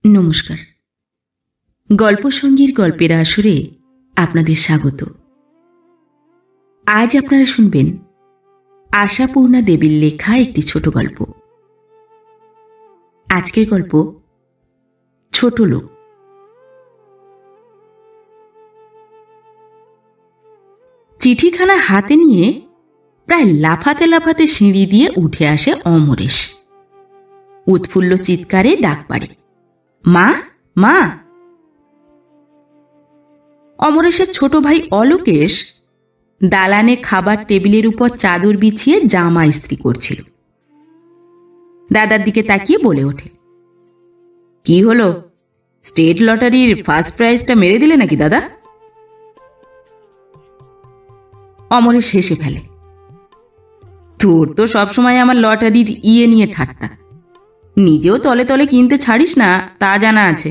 নমস্কার। গল্প সঙ্গীর গল্পের আসরে আপনাদের স্বাগত। আজ আপনারা শুনবেন আশাপূর্ণা দেবীর লেখা একটি ছোট গল্প। আজকের গল্প ছোট লোক। চিঠিখানা হাতে নিয়ে প্রায় লাফাতে লাফাতে সিঁড়ি দিয়ে উঠে আসে অমরেশ। উৎফুল্ল চিৎকারে ডাক পাড়ে, মা মা। অমরেশের ছোট ভাই অলোকেশ দালানে খাবার টেবিলের উপর চাদর বিছিয়ে জামা ইস্ত্রি করছিল। দাদার দিকে তাকিয়ে বলে ওঠে, কি হলো, স্টেট লটারির ফার্স্ট প্রাইজটা মেরে দিলে নাকি দাদা? অমরেশ হেসে ফেলে, তোর তো সবসময় আমার লটারির ইয়ে নিয়ে ঠাট্টা। নিজেও তলে তলে কিনতে ছাড়িস না, তা জানা আছে।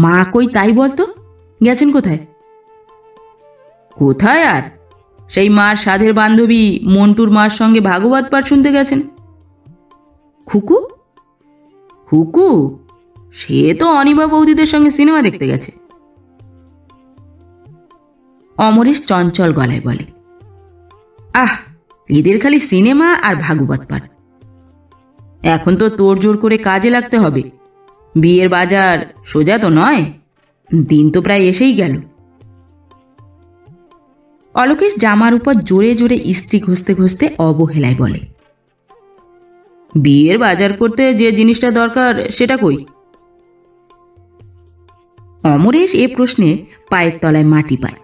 মা কই তাই বলতো, গেছেন কোথায়? কোথায় আর, সেই মার সাধের বান্ধবী মন্টুর মার সঙ্গে ভাগবত পাঠ শুনতে গেছেন। খুকু? খুকু সে তো অনিমা বৌদিদের সঙ্গে সিনেমা দেখতে গেছে। অমরেশ চঞ্চল গলায় বলে, আহ, এদের খালি সিনেমা আর ভাগবত পাঠ। এখন তো তোড় জোর করে কাজে লাগতে হবে, বিয়ের বাজার সোজা তো নয়, দিন তো প্রায় এসেই গেল। অলোকেশ জামার উপর জোরে জোরে ইস্ত্রি ঘষতে ঘষতে অবহেলায় বলে, বিয়ের বাজার করতে যে জিনিসটা দরকার সেটা কই? অমরেশ এ প্রশ্নে পায়ের তলায় মাটি পায়।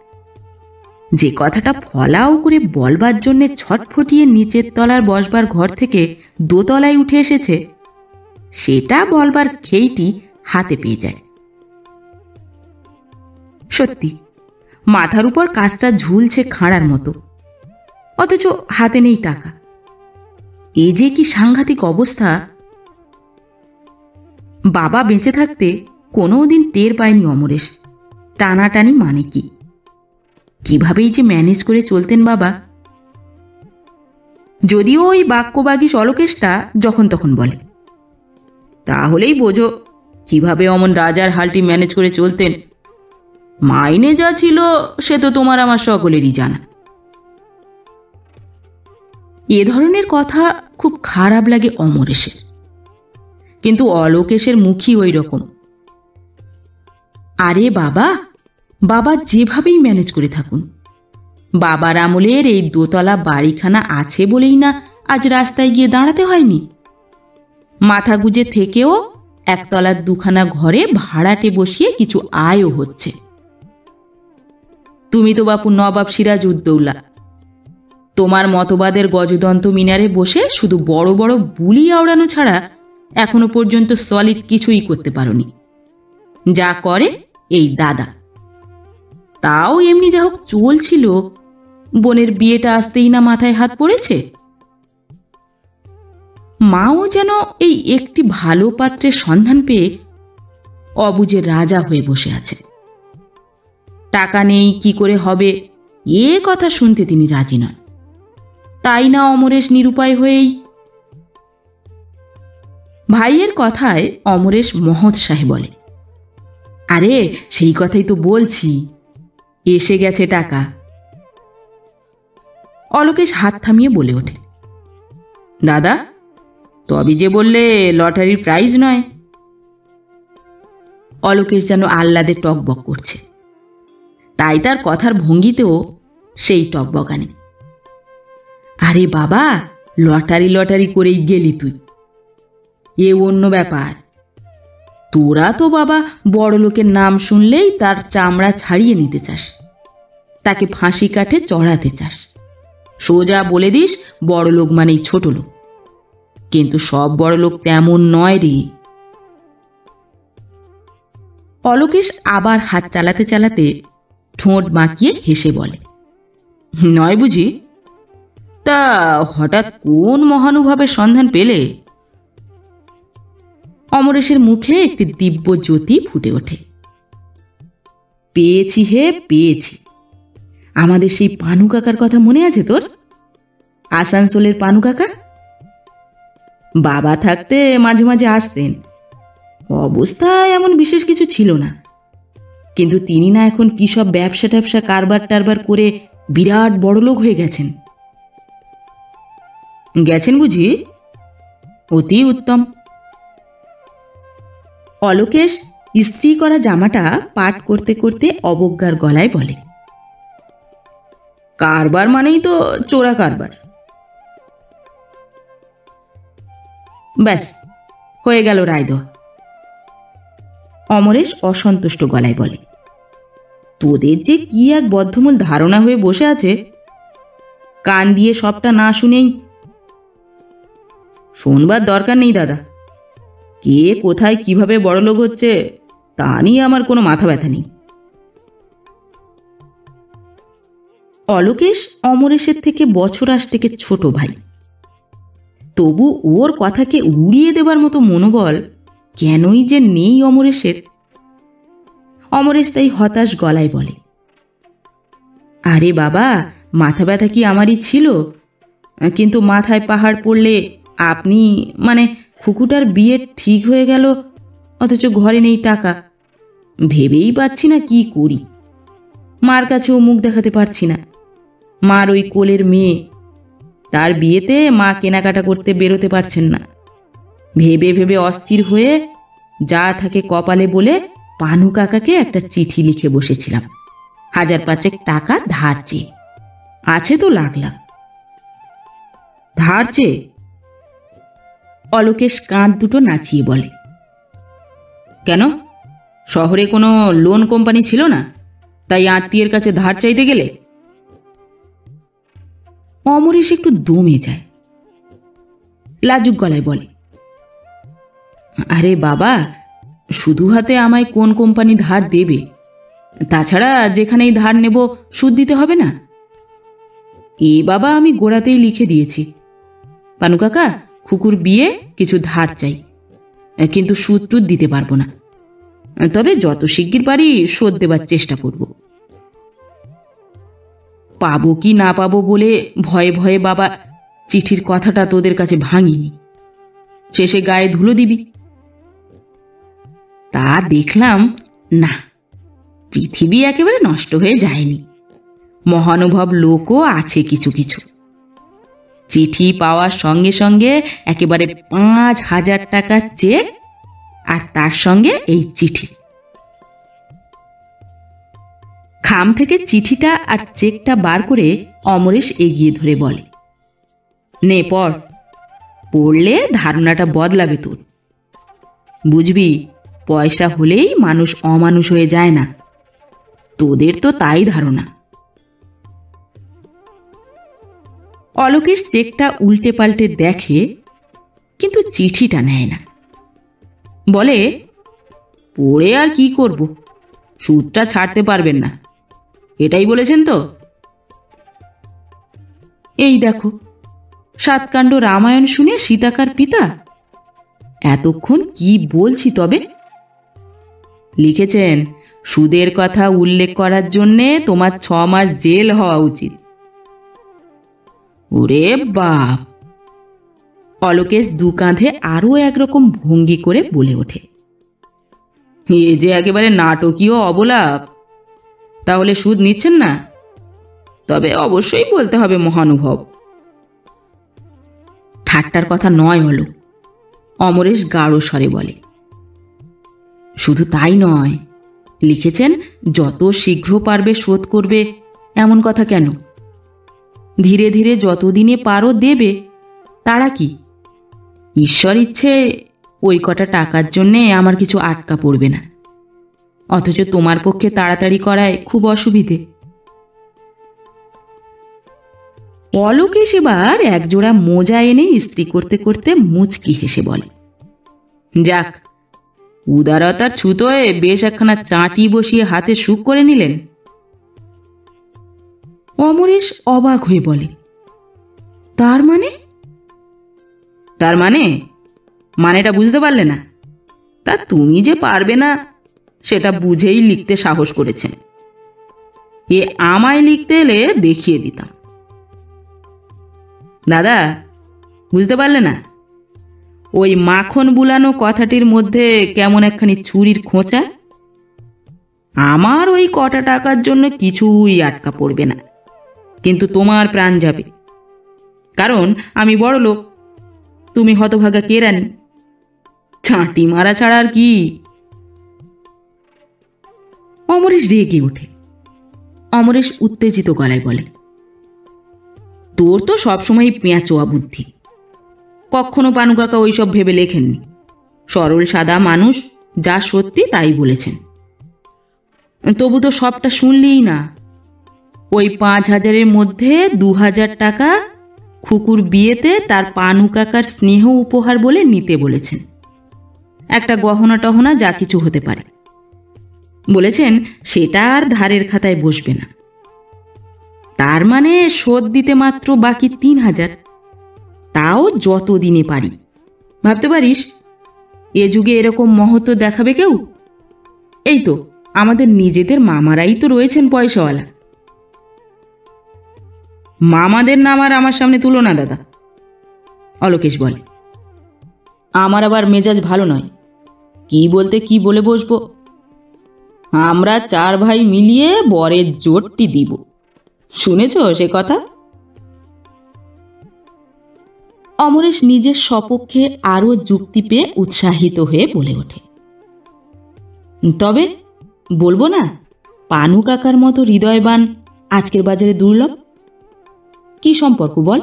যে কথাটা ফলাও করে বলবার জন্যে ছটফটিয়ে নিচের তলার বসবার ঘর থেকে দোতলায় উঠে এসেছে, সেটা বলবার খেইটি হাতে পেয়ে যায়। সত্যি মাথার উপর কাজটা ঝুলছে খাঁড়ার মতো, অথচ হাতে নেই টাকা। এ যে কি সাংঘাতিক অবস্থা! বাবা বেঁচে থাকতে কোনোদিন টের পায়নি অমরেশ টানাটানি মানে কি। কিভাবেই যে ম্যানেজ করে চলতেন বাবা। যদিও ওই বাক্যবাগীশ অলোকেশটা যখন তখন বলে, তাহলেই বোঝো কিভাবে অমন রাজার হালটি ম্যানেজ করে চলতেন। মাইনে যা ছিল সে তো তোমার আমার সকলেরই জানা। এ ধরনের কথা খুব খারাপ লাগে অমরেশের, কিন্তু অলোকেশের মুখই ওই রকম। আরে বাবা, বাবা যেভাবেই ম্যানেজ করে থাকুন, বাবার আমলের এই দোতলা বাড়িখানা আছে বলেই না আজ রাস্তায় গিয়ে দাঁড়াতে হয়নি। মাথা গুজে থেকেও একতলার দুখানা ঘরে ভাড়াটে বসিয়ে কিছু আয়ও হচ্ছে। তুমি তো বাপু নবাব সিরাজউদ্দৌলা, তোমার মতবাদের গজদন্ত মিনারে বসে শুধু বড় বড় বুলি আওড়ানো ছাড়া এখনো পর্যন্ত সলিড কিছুই করতে পারোনি। যা করে এই দাদা, তাও এমনি যা হোক চলছিল। বোনের বিয়েটা আসতেই না মাথায় হাত পড়েছে। মাও যেন এই একটি ভালো পাত্রের সন্ধান পেয়ে অবুঝে রাজা হয়ে বসে আছে। টাকা নেই, কি করে হবে এ কথা শুনতে তিনি রাজি নন। তাই না অমরেশ নিরুপায় হয়েই। ভাইয়ের কথায় অমরেশ মহোৎসাহে বলে, আরে সেই কথাই তো বলছি, এসে গেছে টাকা। অলোকেশ হাত থামিয়ে বলে ওঠে, দাদা তবে যে বললে লটারির প্রাইজ নয়। অলোকেশ যেন আহ্লাদে টকবক করছে, তাই তার কথার ভঙ্গিতেও সেই টকবকানি। আরে বাবা, লটারি লটারি করেই গেলি তুই, এ অন্য ব্যাপার। তোরা তো বাবা বড় লোকের নাম শুনলেই তার চামড়া ছাড়িয়ে নিতে চাস, তাকে ফাঁসি কাঠে চড়াতে চাস। সোজা বলে দিস বড় লোক মানেই ছোট লোক, কিন্তু সব বড় লোক তেমন নয় রে। অলোকেশ আবার হাত চালাতে চালাতে ঠোঁট বাঁকিয়ে হেসে বলে, নয় বুঝি? তা হঠাৎ কোন মহানুভাবের সন্ধান পেলে? অমরেশের মুখে একটি দিব্য জ্যোতি ফুটে ওঠে। পেয়েছি হে পেয়েছি। আমাদের সেই পানু কাকার কথা মনে আছে তোর? আসানসোলের পানু কাকা। বাবা থাকতে মাঝে মাঝে আসতেন, অবস্থা এমন বিশেষ কিছু ছিল না, কিন্তু তিনি না এখন কি সব ব্যবসা ট্যাবসা কারবার টারবার করে বিরাট বড়লোক হয়ে গেছেন। গেছেন বুঝি? অতি উত্তম। অলোকেশ ইস্ত্রি করা জামাটা পাট করতে করতে অবজ্ঞার গলায় বলে, কারবার মানেই তো চোরা কারবার। ব্যাস, হয়ে গেল রায় দেওয়া। অমরেশ অসন্তুষ্ট গলায় বলে, তোদের যে কি এক বদ্ধমূল ধারণা হয়ে বসে আছে, কান দিয়ে সবটা না শুনেই। শোনবার দরকার নেই দাদা, কে কোথায় কিভাবে বড়লোক হচ্ছে তা নিয়ে আমার কোনো মাথা ব্যথা নেই। অলোকেশ অমরেশের থেকে বছর আষ্টেকে ছোট ভাই, তবু ওর কথাকে উড়িয়ে দেবার মতো মনোবল কেনই যে নেই অমরেশের। অমরেশ তাই হতাশ গলায় বলে, আরে বাবা, মাথা ব্যথা কি আমারই ছিল, কিন্তু মাথায় পাহাড় পড়লে আপনি মানে খুকুটার বিয়ে ঠিক হয়ে গেল, অথচ ঘরে নেই টাকা। ভেবেই পাচ্ছি না কি করি। মার কাছেও মুখ দেখাতে পারছি না। মার ওই কোলের মেয়ে, তার বিয়েতে মা কেনাকাটা করতে বেরোতে পারছেন না। ভেবে ভেবে অস্থির হয়ে যা থাকে কপালে বলে পানু কাকাকে একটা চিঠি লিখে বসেছিলাম, 1,000-5 টাকা ধার চেয়ে। আছে তো লাখ লাখ। ধার চেয়ে? অলোকেশ কাঁধ দুটো নাচিয়ে বলে, কেন, শহরে কোনো লোন কোম্পানি ছিল না তাই আত্মীয়ের কাছে ধার চাইতে গেলে? অমরেশ একটু দমে যায়, লাজুক গলায় বলে, আরে বাবা, শুধু হাতে আমায় কোন কোম্পানি ধার দেবে? তাছাড়া যেখানেই ধার নেব সুদ দিতে হবে না? এ বাবা, আমি গোড়াতেই লিখে দিয়েছি, পানু কাকা, খুকুর বিয়ে, কিছু ধার চাই, কিন্তু সুদ টুদ দিতে পারবো না। তবে যত শিগগির পারি শোধ দেবার চেষ্টা করব। পাবো কি না পাবো বলে ভয়ে ভয়ে বাবা চিঠির কথাটা তোদের কাছে ভাঙিনি, শেষে গায়ে ধুলো দিবি। তা দেখলাম না, পৃথিবী একেবারে নষ্ট হয়ে যায়নি, মহানুভব লোকও আছে কিছু কিছু। চিঠি পাওয়ার সঙ্গে সঙ্গে একেবারে 5,000 টাকা চেক, আর তার সঙ্গে এই চিঠি। খাম থেকে চিঠিটা আর চেকটা বার করে অমরেশ এগিয়ে ধরে বলে, নে পড়, পড়লে ধারণাটা বদলাবে তোর। বুঝবি, পয়সা হলেই মানুষ অমানুষ হয়ে যায় না, তোদের তো তাই ধারণা। অলোকেশ চেকটা উল্টে পাল্টে দেখে, কিন্তু চিঠিটা নেয় না। বলে, পড়ে আর কি করব, সুদটা ছাড়তে পারবেন না, এটাই বলেছেন তো? এই দেখো, 7 কাণ্ড রামায়ণ শুনে সীতাকার পিতা। এতক্ষণ কি বলছি তবে? লিখেছেন, সুদের কথা উল্লেখ করার জন্যে তোমার 6 মাস জেল হওয়া উচিত। ওরে বাপ! অলোকেশ দু কাঁধে আরো একরকম ভঙ্গি করে বলে ওঠে, এ যে একেবারে নাটকীয় অবলাপ। তাহলে সুদ নিচ্ছেন না? তবে অবশ্যই বলতে হবে মহানুভব। ঠাট্টার কথা নয় হলো, অমরেশ গাঢ় স্বরে বলে। শুধু তাই নয়, লিখেছেন যত শীঘ্র পারবে শোধ করবে, এমন কথা কেন? ধীরে ধীরে যতদিনে পারো দেবে, তারা কি? ঈশ্বর ইচ্ছে ওই কটা টাকার জন্যে আমার কিছু আটকা পড়বে না, অথচ তোমার পক্ষে তাড়াতাড়ি করায় খুব অসুবিধে। অলোকেশ এবার একজোড়া মোজা এনে ইস্ত্রি করতে করতে মুচকি হেসে বলে, যাক, উদারতার ছুতোয় বেশ একখানা চাঁটি বসিয়ে হাতে সুখ করে নিলেন। অমরেশ অবাক হয়ে বলে, তার মানে? তার মানে? মানেটা বুঝতে পারলে না? তা তুমি যে পারবে না সেটা বুঝেই লিখতে সাহস করেছেন। এ আমায় লিখতে এলে দেখিয়ে দিতাম। দাদা, বুঝতে পারলে না? ওই মাখন বুলানো কথাটির মধ্যে কেমন একখানি ছুরির খোঁচা। আমার ওই কটা টাকার জন্য কিছুই আটকা পড়বে না, কিন্তু তোমার প্রাণ যাবে, কারণ আমি বড় লোক, তুমি হতভাগা কেরানি। ছাঁটি মারা ছাড়া আর কি। অমরেশ রেগে ওঠে। অমরেশ উত্তেজিত গলায় বলে, তোর তো সবসময় পেঁচোয়া বুদ্ধি। কখনো পানু কাকা ওইসব ভেবে লেখেননি। সরল সাদা মানুষ, যা সত্যি তাই বলেছেন। তবু তো সবটা শুনলেই না। ওই 5,000-এর মধ্যে 2,000 টাকা খুকুর বিয়েতে তার পানু কাকার স্নেহ উপহার বলে নিতে বলেছেন। একটা গহনা টহনা যা কিছু হতে পারে। বলেছেন সেটা আর ধারের খাতায় বসবে না। তার মানে শোধ দিতে মাত্র বাকি 3,000, তাও যত দিনে পারি। ভাবতে পারিস এ যুগে এরকম মহত্ব দেখাবে কেউ? এই তো আমাদের নিজেদের মামারাই তো রয়েছেন পয়সাওয়ালা। মামাদের নাম আর আমার সামনে তুলো না দাদা, অলোকেশ বলে। আমার আবার মেজাজ ভালো নয়, কি বলতে কি বলে বসবো। আমরা 4 ভাই মিলিয়ে বরের জোটটি দিব, শুনেছ সে কথা? অমরেশ নিজের সপক্ষে আরো যুক্তি পেয়ে উৎসাহিত হয়ে বলে ওঠে, তবে বলবো না, পানু কাকার মতো হৃদয়বান আজকের বাজারে দুর্লভ। কি সম্পর্ক বল?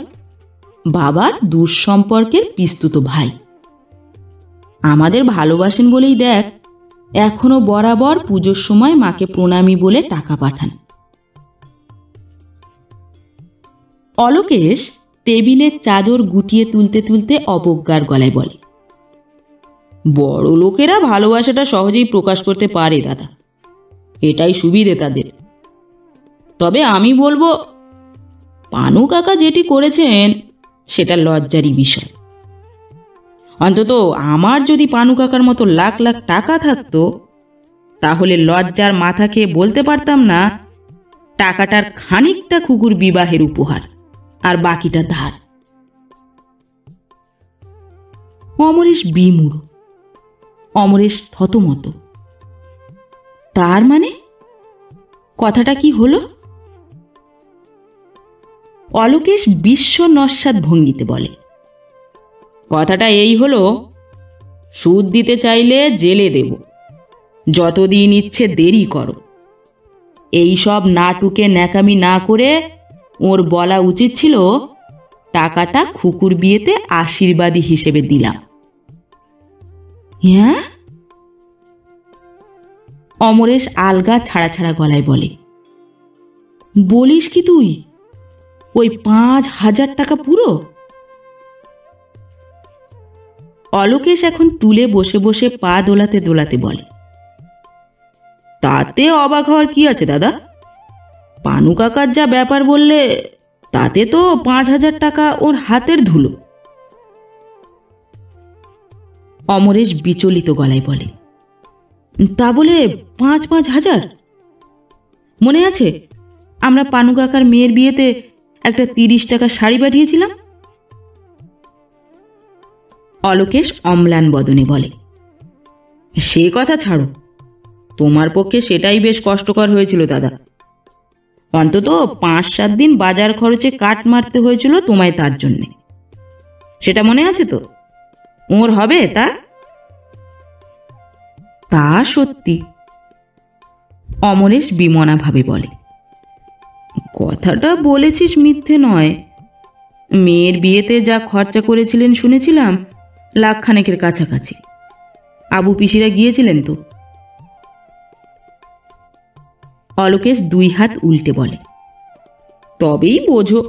বাবার দুঃসম্পর্কের পিস্তুত ভাই। আমাদের ভালোবাসেন বলেই দেখ এখনো বরাবর পুজোর সময় মাকে প্রণামী বলে টাকা পাঠান। অলোকেশ টেবিলের চাদর গুটিয়ে তুলতে তুলতে অবজ্ঞার গলায় বলে, বড় লোকেরা ভালোবাসাটা সহজেই প্রকাশ করতে পারে দাদা, এটাই সুবিধে তাদের। তবে আমি বলবো, পানু কাকা যেটি করেছেন সেটা লজ্জারই বিষয়। অন্তত আমার যদি পানু কাকার মতো লাখ লাখ টাকা থাকতো, তাহলে লজ্জার মাথা খেয়ে বলতে পারতাম না টাকাটার খানিকটা খুকুর বিবাহের উপহার আর বাকিটা ধার। অমরেশ বিমূঢ়, অমরেশ থতমত। তার মানে কথাটা কি হলো? অলোকেশ বিশ্ব নস্বাদ ভঙ্গিতে বলে, কথাটা এই হলো, সুদ দিতে চাইলে জেলে দেব, যতদিন ইচ্ছে দেরি করো। এই সব নাটুকে ন্যাকামি না করে ওর বলা উচিত ছিল টাকাটা খুকুর বিয়েতে আশীর্বাদী হিসেবে দিলাম। হ্যাঁ? অমরেশ আলগা ছাড়া ছাড়া গলায় বলে, বলিস কি তুই? ওই 5,000 টাকা পুরো? অলোকেশ এখন টুলে বসে বসে পা দোলাতে দোলাতে বলে, তাতে অবাক হওয়ার কি আছে দাদা? পানু কাকার যা ব্যাপার বললে, তাতে তো 5,000 টাকা ওর হাতের ধুলো। অমরেশ বিচলিত গলায় বলে, তা বলে 5,000? মনে আছে আমরা পানু কাকার মেয়ের বিয়েতে একটা 30 টাকার শাড়ি পাঠিয়েছিলাম? অলোকেশ অম্লান বদনে বলে, সে কথা ছাড়ো, তোমার পক্ষে সেটাই বেশ কষ্টকর হয়েছিল দাদা। অন্তত 5-7 দিন বাজার খরচে কাট মারতে হয়েছিল তোমায় তার জন্যে। সেটা মনে আছে তো? ওর হবে তা? তা সত্যি, অমরেশ বিমনা ভাবে বলে। কথাটা বলেছিস মিথ্যে নয়। মেয়ের বিয়েতে যা খরচা করেছিলেন শুনেছিলাম 1,00,000 কাছাকাছি। আবু পিসিরা গিয়েছিলেন তো? অলোকেশ 2 হাত উল্টে বলে, তবেই বোঝো,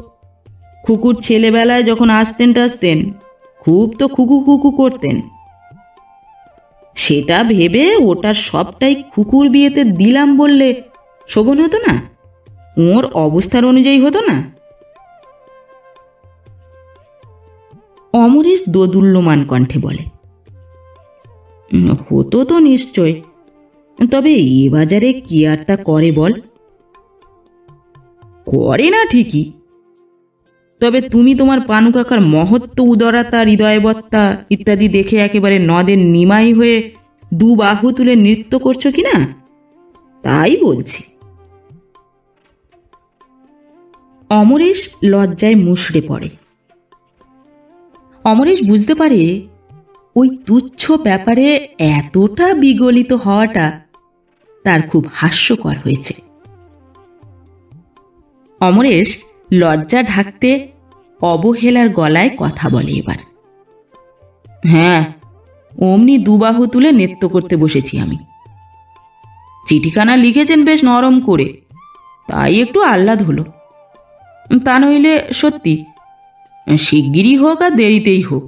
খুকুর ছেলেবেলায় যখন আসতেন টাসতেন খুব তো খুকু খুকু করতেন। সেটা ভেবে ওটার সবটাই খুকুর বিয়েতে দিলাম বললে শোভন হতো না? ওর অবস্থার অনুযায়ী হতো না? অমরেশ দোদুল্যমান কণ্ঠে বলে, হতো তো নিশ্চয়, তবে এ বাজারে কি আর তা করে বল? করে না ঠিকই, তবে তুমি তোমার পানু কাকার মহত্ব, উদারতা, হৃদয়বত্তা ইত্যাদি দেখে একেবারে নদের নিমাই হয়ে দু বাহু তুলে নৃত্য করছো কিনা তাই বলছি। অমরেশ লজ্জায় মুষড়ে পড়ে। অমরেশ বুঝতে পারে ওই তুচ্ছ ব্যাপারে এতটা বিগলিত হওয়াটা তার খুব হাস্যকর হয়েছে। অমরেশ লজ্জা ঢাকতে অবহেলার গলায় কথা বলে এবার। হ্যাঁ, অমনি দুবাহু তুলে নৃত্য করতে বসেছি আমি। চিঠিখানা লিখেছেন বেশ নরম করে, তাই একটু আহ্লাদ হলো। তা নইলে সত্যি শিগগিরই হোক আর দেরিতেই হোক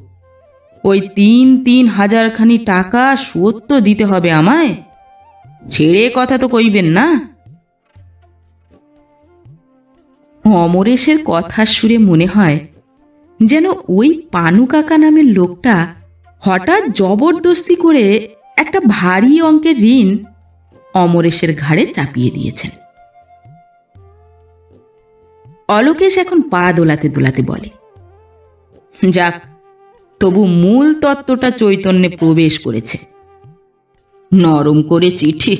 ওই ৩,০০০ টাকা সুদ তো দিতে হবে আমায়। ছেড়ে কথা তো কইবেন না। অমরেশের কথার সুরে মনে হয় যেন ওই পানু কাকা নামের লোকটা হঠাৎ জবরদস্তি করে একটা ভারী অঙ্কের ঋণ অমরেশের ঘাড়ে চাপিয়ে দিয়েছেন। অলোকেশ এখন পা দোলাতে দোলাতে বলে, যাক, তবু মূল তত্ত্বটা চৈতন্যে প্রবেশ করেছে। নরম করে চিঠি,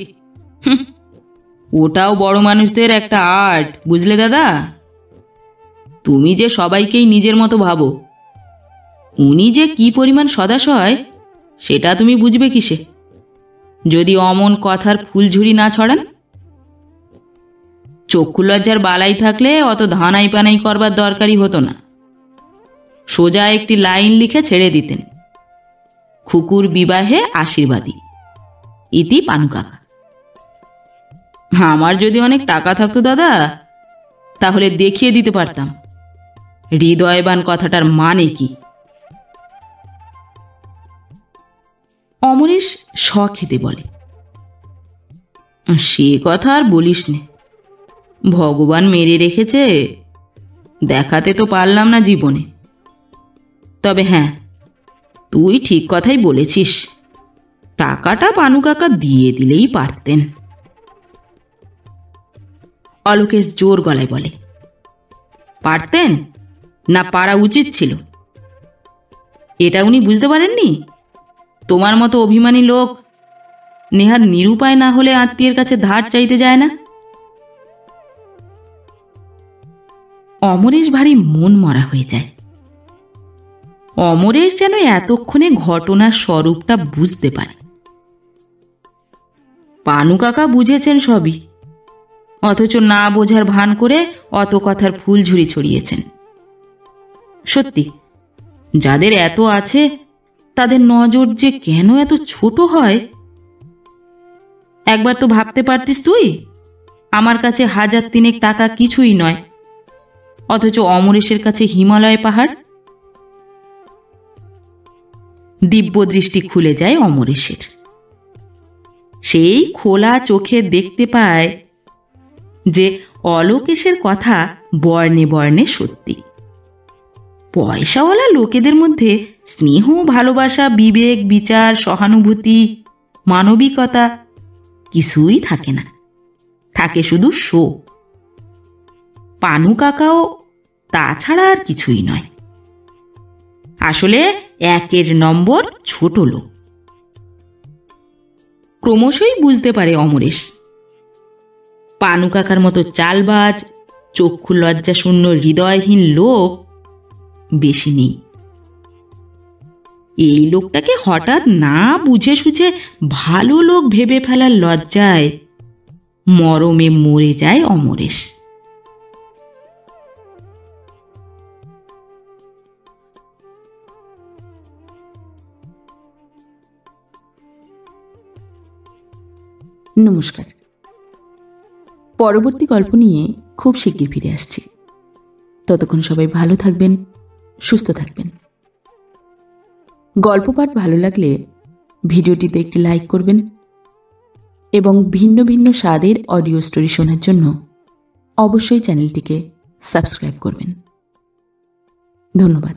ওটাও বড় মানুষদের একটা আর্ট, বুঝলে দাদা? তুমি যে সবাইকেই নিজের মতো ভাবো, উনি যে কি পরিমাণ সদাশয় সেটা তুমি বুঝবে কিসে যদি অমন কথার ফুলঝুরি না ছড়ান। চক্ষু লজ্জার বালাই থাকলে অত ধানাই পানাই করবার দরকারই হতো না। সোজা একটি লাইন লিখে ছেড়ে দিতেন, খুকুর বিবাহে আশীর্বাদী, ইতি পানু কাকা। আমার যদি অনেক টাকা থাকতো দাদা, তাহলে দেখিয়ে দিতে পারতাম হৃদয়বান কথাটার মানে কি। অমরেশ খেতে বলে, সে কথা আর বলিস নে, ভগবান মেরে রেখেছে, দেখাতে তো পারলাম না জীবনে। তবে হ্যাঁ, তুই ঠিক কথাই বলেছিস, টাকাটা পানু কাকা দিয়ে দিলেই পারতেন। অলোকেশ জোর গলায় বলে, পারতেন না পারা উচিত ছিল? এটা উনি বুঝতে পারেননি? তোমার মতো অভিমানী লোক নেহাত নিরুপায় না হলে আত্মীয়ের কাছে ধার চাইতে যায় না। অমরেশ ভারী মন মরা হয়ে যায়। অমরেশ যেন এতক্ষণে ঘটনার স্বরূপটা বুঝতে পারে। পানু কাকা বুঝেছেন সবই, অথচ না বোঝার ভান করে অত কথার ফুলঝুরি ছড়িয়েছেন। সত্যি, যাদের এত আছে তাদের নজর যে কেন এত ছোট হয়। একবার তো ভাবতে পারতিস তুই, আমার কাছে ১,০০০ টাকা কিছুই নয়, অথচ অমরেশের কাছে হিমালয় পাহাড়। দিব্য দৃষ্টি খুলে যায় অমরেশের। সেই খোলা চোখে দেখতে পায় যে অলোকেশের কথা বর্ণে বর্ণে সত্যি। পয়সাওয়ালা লোকেদের মধ্যে স্নেহ, ভালোবাসা, বিবেক, বিচার, সহানুভূতি, মানবিকতা কিছুই থাকে না, থাকে শুধু শো। পানু কাকাও তাছাড়া আর কিছুই নয়, আসলে ১ নম্বর ছোট লোক। ক্রমশই বুঝতে পারে অমরেশ, পানু কাকার মতো চালবাজ, চক্ষু লজ্জা শূন্য, হৃদয়হীন লোক বেশি নেই। এই লোকটাকে হঠাৎ না বুঝে সুঝে ভালো লোক ভেবে ফেলার লজ্জায় মরমে মরে যায় অমরেশ। নমস্কার। পরবর্তী গল্প নিয়ে খুব শিগগির ফিরে আসছি। ততক্ষণ সবাই ভালো থাকবেন, সুস্থ থাকবেন। গল্প পাঠ ভালো লাগলে ভিডিওটিতে একটি লাইক করবেন এবং ভিন্ন ভিন্ন স্বাদের অডিও স্টোরি শোনার জন্য অবশ্যই চ্যানেলটিকে সাবস্ক্রাইব করবেন। ধন্যবাদ।